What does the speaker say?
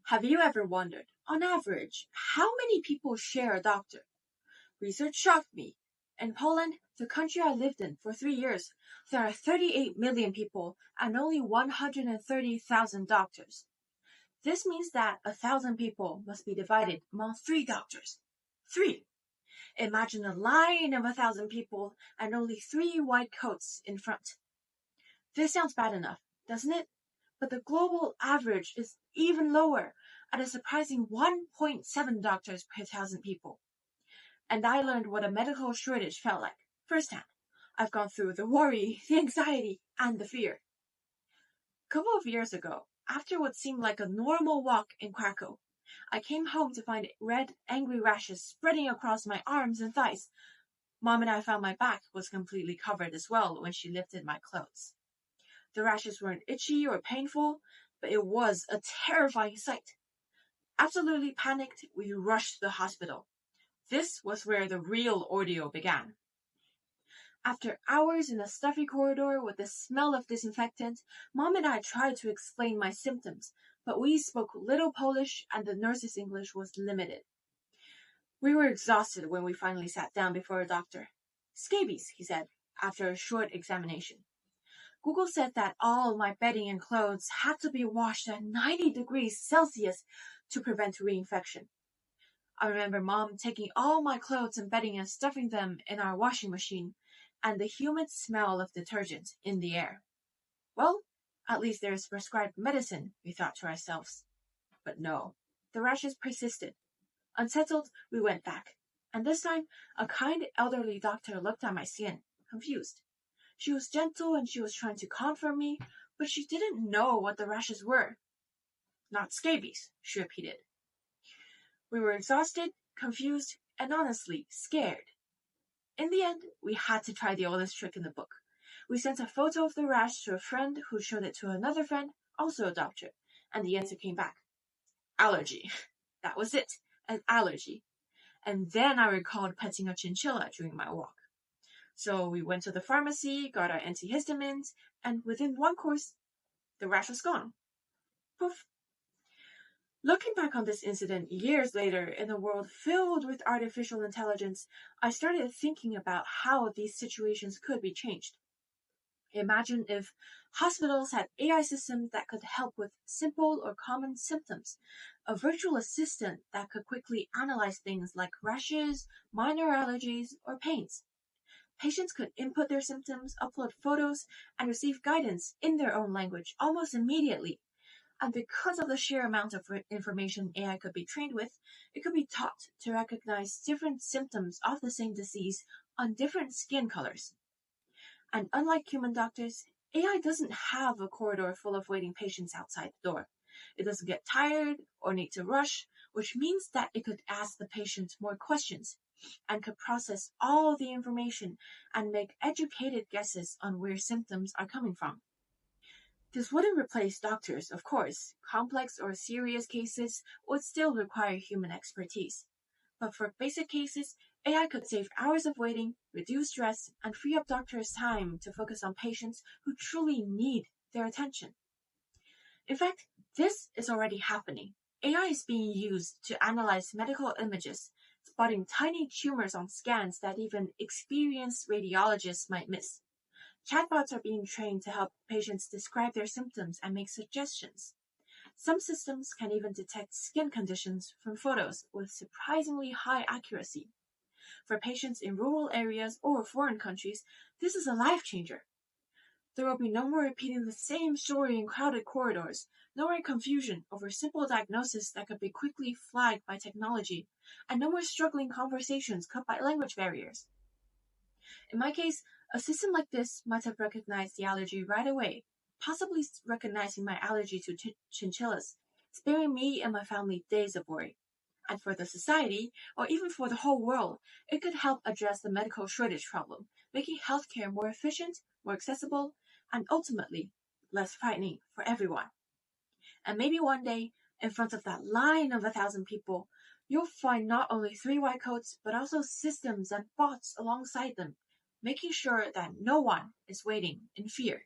Have you ever wondered, on average, how many people share a doctor? Research shocked me. In Poland, the country I lived in for 3 years, there are 38 million people and only 130,000 doctors. This means that 1,000 people must be divided among 3 doctors. 3. Imagine a line of 1,000 people and only 3 white coats in front. This sounds bad enough, doesn't it? But the global average is even lower, at a surprising 1.7 doctors per 1,000 people. And I learned what a medical shortage felt like, firsthand. I've gone through the worry, the anxiety, and the fear. A couple of years ago, after what seemed like a normal walk in Krakow, I came home to find red, angry rashes spreading across my arms and thighs. Mom and I found my back was completely covered as well when she lifted my clothes. The rashes weren't itchy or painful, but it was a terrifying sight. Absolutely panicked, we rushed to the hospital. This was where the real ordeal began. After hours in a stuffy corridor with the smell of disinfectant, Mom and I tried to explain my symptoms, but we spoke little Polish and the nurse's English was limited. We were exhausted when we finally sat down before a doctor. Scabies, he said, after a short examination. Google said that all my bedding and clothes had to be washed at 90 degrees Celsius to prevent reinfection. I remember Mom taking all my clothes and bedding and stuffing them in our washing machine, and the humid smell of detergent in the air. Well, at least there is prescribed medicine, we thought to ourselves. But no, the rashes persisted. Unsettled, we went back, and this time a kind elderly doctor looked at my skin, confused. She was gentle and she was trying to comfort me, but she didn't know what the rashes were. Not scabies, she repeated. We were exhausted, confused, and honestly scared. In the end, we had to try the oldest trick in the book. We sent a photo of the rash to a friend who showed it to another friend, also a doctor, and the answer came back. Allergy. That was it, an allergy. And then I recalled petting a chinchilla during my walk. So we went to the pharmacy, got our antihistamines, and within one course, the rash was gone. Poof. Looking back on this incident years later in a world filled with artificial intelligence, I started thinking about how these situations could be changed. Imagine if hospitals had AI systems that could help with simple or common symptoms, a virtual assistant that could quickly analyze things like rashes, minor allergies, or pains. Patients could input their symptoms, upload photos, and receive guidance in their own language almost immediately. And because of the sheer amount of information AI could be trained with, it could be taught to recognize different symptoms of the same disease on different skin colors. And unlike human doctors, AI doesn't have a corridor full of waiting patients outside the door. It doesn't get tired or need to rush, which means that it could ask the patient more questions and could process all the information and make educated guesses on where symptoms are coming from. This wouldn't replace doctors, of course. Complex or serious cases would still require human expertise. But for basic cases, AI could save hours of waiting, reduce stress, and free up doctors' time to focus on patients who truly need their attention. In fact, this is already happening. AI is being used to analyze medical images, spotting tiny tumors on scans that even experienced radiologists might miss. Chatbots are being trained to help patients describe their symptoms and make suggestions. Some systems can even detect skin conditions from photos with surprisingly high accuracy. For patients in rural areas or foreign countries, this is a life changer. There will be no more repeating the same story in crowded corridors, no more confusion over simple diagnosis that could be quickly flagged by technology, and no more struggling conversations cut by language barriers. In my case, a system like this might have recognized the allergy right away, possibly recognizing my allergy to chinchillas, sparing me and my family days of worry. And for the society, or even for the whole world, it could help address the medical shortage problem, making healthcare more efficient, more accessible, and ultimately less frightening for everyone. And maybe one day, in front of that line of 1,000 people, you'll find not only 3 white coats, but also systems and bots alongside them, making sure that no one is waiting in fear.